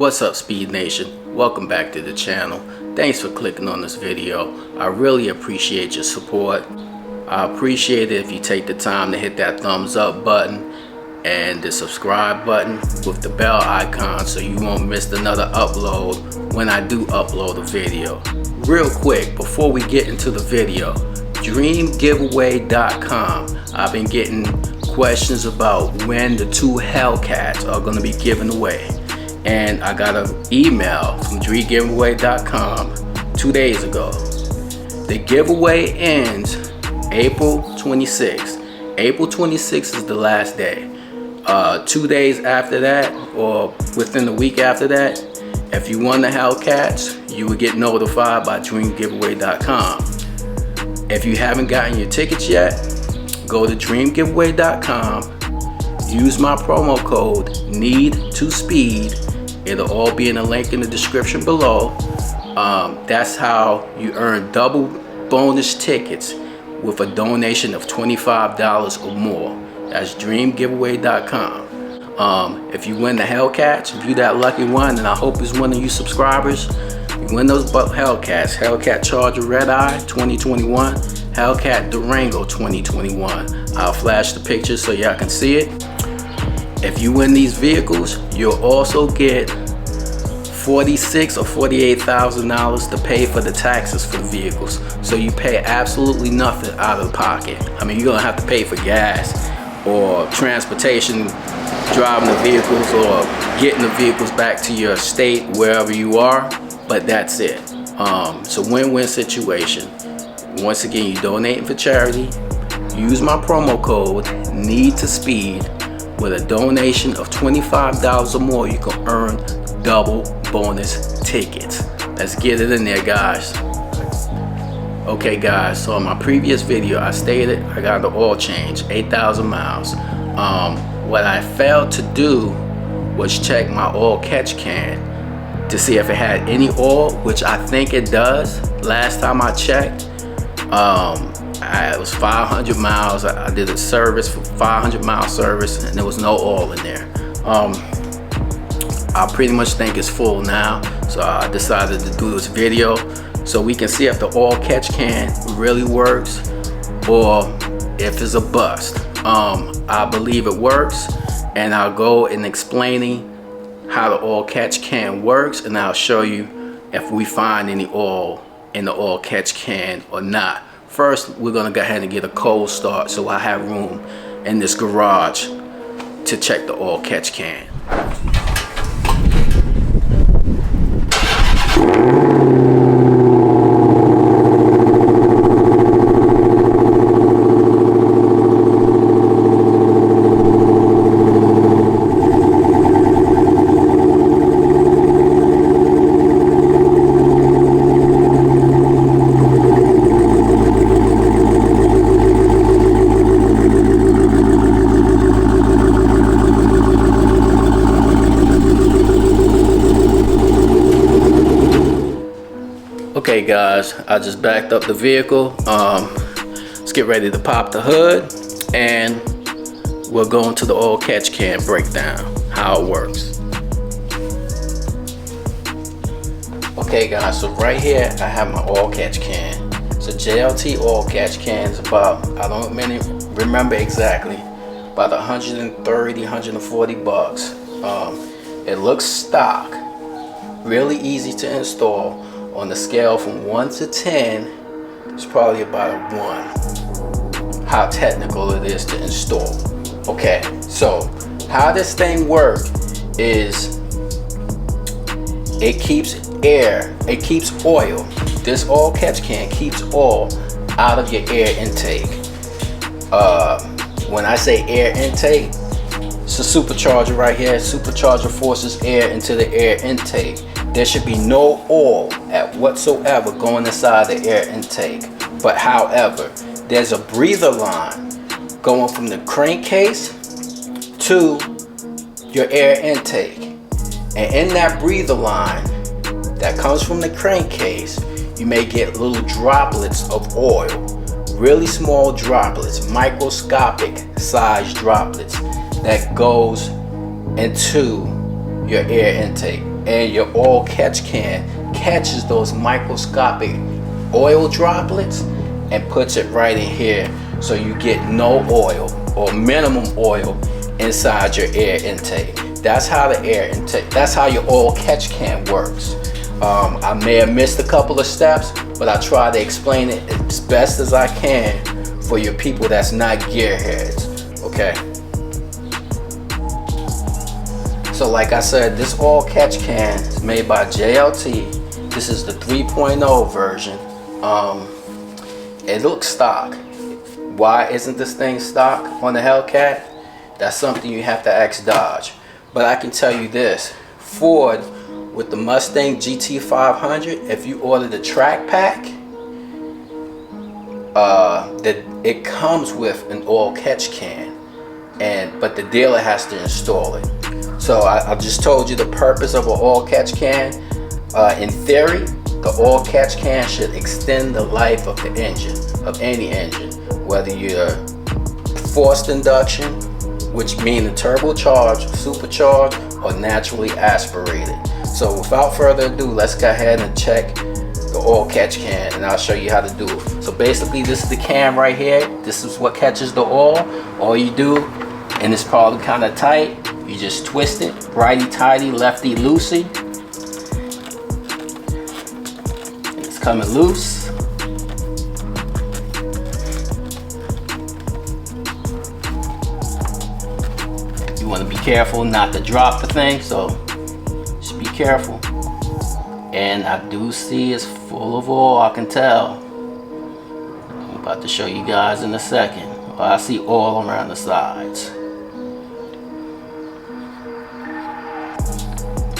What's up, Speed Nation? Welcome back to the channel. Thanks for clicking on this video. I really appreciate your support. I appreciate it if you take the time to hit that thumbs up button and the subscribe button with the bell icon so you won't miss another upload when I do upload a video. Real quick, before we get into the video, dreamgiveaway.com. I've been getting questions about when the Two Hellcats are going to be given away. And I got an email from dreamgiveaway.com 2 days ago. The giveaway ends April 26th. April 26th is the last day. 2 days after that, or within the week after that, if you won the Hellcats, you would get notified by dreamgiveaway.com. If you haven't gotten your tickets yet, go to dreamgiveaway.com, use my promo code NEED2SPEED. It'll all be in the link in the description below. That's how you earn double bonus tickets with a donation of $25 or more. That's dreamgiveaway.com. If you win the Hellcats, if you're that lucky one, and I hope it's one of you subscribers, you win those Hellcats. Hellcat Charger Red Eye 2021, Hellcat Durango 2021. I'll flash the pictures so y'all can see it. If you win these vehicles, you'll also get $46,000 or $48,000 to pay for the taxes for the vehicles. So you pay absolutely nothing out of the pocket. I mean, you're gonna have to pay for gas or transportation, driving the vehicles or getting the vehicles back to your state, wherever you are, but that's it. It's a win-win situation. Once again, you're donating for charity. Use my promo code NEED2SPEED. With a donation of $25 or more, you can earn double bonus tickets. Let's get it in there, guys. Okay, guys, so in my previous video, I stated I got the oil change, 8,000 miles. What I failed to do was check my oil catch can to see if it had any oil, which I think it does. Last time I checked, it was 500 miles. I did a service for 500-mile service, and there was no oil in there. I pretty much think it's full now, so I decided to do this video so we can see if the oil catch can really works or if it's a bust. I believe it works, and I'll go in explaining how the oil catch can works, and I'll show you if we find any oil in the oil catch can or not. First, we're gonna go ahead and get a cold start so I have room in this garage to check the oil catch can. Okay guys, I just backed up the vehicle. Let's get ready to pop the hood, and we're going to the oil catch can breakdown, how it works. Okay guys, so right here I have my oil catch can. It's a JLT oil catch can. It's about, I don't remember exactly, about 130, 140 bucks. It looks stock, really easy to install. On the scale from 1 to 10, it's probably about a 1. How technical it is to install. Okay, so how this thing works is it keeps oil. This oil catch can keeps oil out of your air intake. When I say air intake, it's a supercharger right here. Supercharger forces air into the air intake. There should be no oil whatsoever going inside the air intake. But however, there's a breather line going from the crankcase to your air intake. And in that breather line that comes from the crankcase, you may get little droplets of oil. Really small droplets, microscopic size droplets that goes into your air intake. and your oil catch can catches those microscopic oil droplets and puts it right in here, so you get no oil or minimum oil inside your air intake. That's how the air intake, that's how your oil catch can works. I may have missed a couple of steps, but I try to explain it as best as I can for your people that's not gearheads, okay? So like I said, this oil catch can is made by JLT. This is the 3.0 version. It looks stock. Why isn't this thing stock on the Hellcat? That's something you have to ask Dodge. But I can tell you this, Ford with the Mustang GT500, if you order the track pack, that it comes with an oil catch can, but the dealer has to install it. So I just told you the purpose of an oil catch can. In theory, the oil catch can should extend the life of the engine, of any engine, whether you're forced induction, which means turbocharged, supercharged, or naturally aspirated. So without further ado, let's go ahead and check the oil catch can, and I'll show you how to do it. So basically, this is the can right here. This is what catches the oil. All you do, and it's probably kind of tight, you just twist it, righty-tighty, lefty-loosey. It's coming loose. You want to be careful not to drop the thing, so just be careful. And I do see it's full of oil, I can tell. I'm about to show you guys in a second. I see oil around the sides.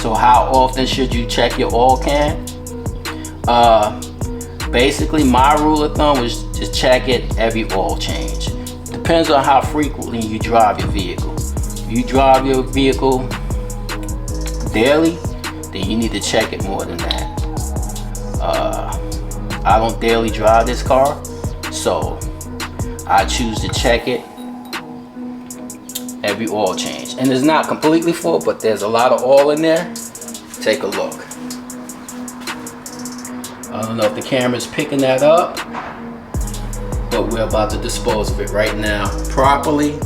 So how often should you check your oil can? Basically, my rule of thumb is just check it every oil change. Depends on how frequently you drive your vehicle. If you drive your vehicle daily, then you need to check it more than that. I don't daily drive this car, so I choose to check it every oil change. And it's not completely full, but there's a lot of oil in there. Take a look. I don't know if the camera's picking that up, but we're about to dispose of it right now properly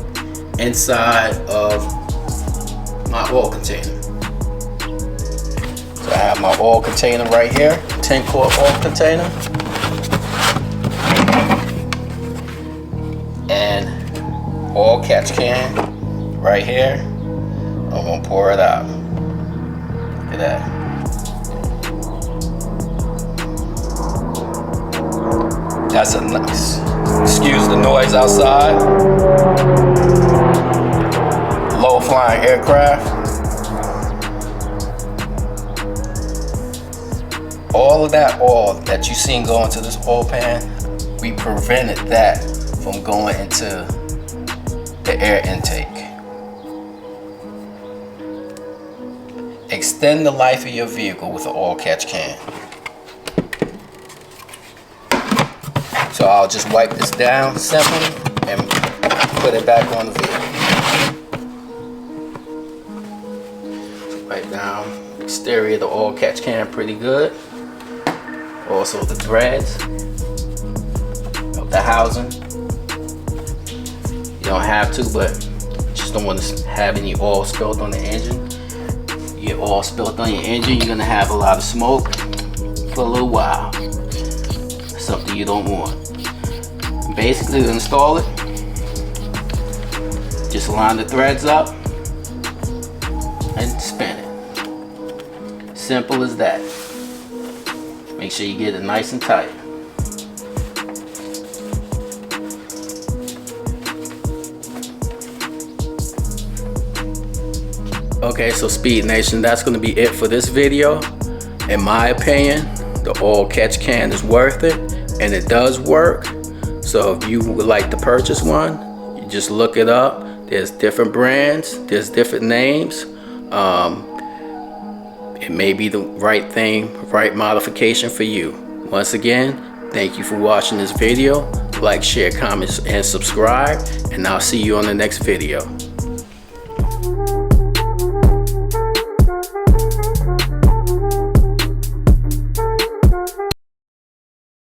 inside of my oil container. So I have my oil container right here, 10-quart oil container. And oil catch can right here. I'm gonna pour it out. Look at that. That's a nice, excuse the noise outside. Low flying aircraft. All of that oil that you seen go into this oil pan, we prevented that from going into the air intake. Extend the life of your vehicle with an oil catch can. So I'll just wipe this down simply and put it back on the vehicle. So wipe down the exterior of the oil catch can pretty good. Also the threads of the housing. You don't have to, but just don't want to have any oil spilled on the engine. You get oil spilled on your engine, you're gonna have a lot of smoke for a little while. Something you don't want. Basically, to install it, just line the threads up and spin it. Simple as that. Make sure you get it nice and tight. Okay, so Speed Nation, that's going to be it for this video. In my opinion, the oil catch can is worth it, and it does work. So if you would like to purchase one, you just look it up. There's different brands, there's different names. It may be the right thing, right modification for you. Once again, thank you for watching this video. Like, share, comment, and subscribe, and I'll see you on the next video.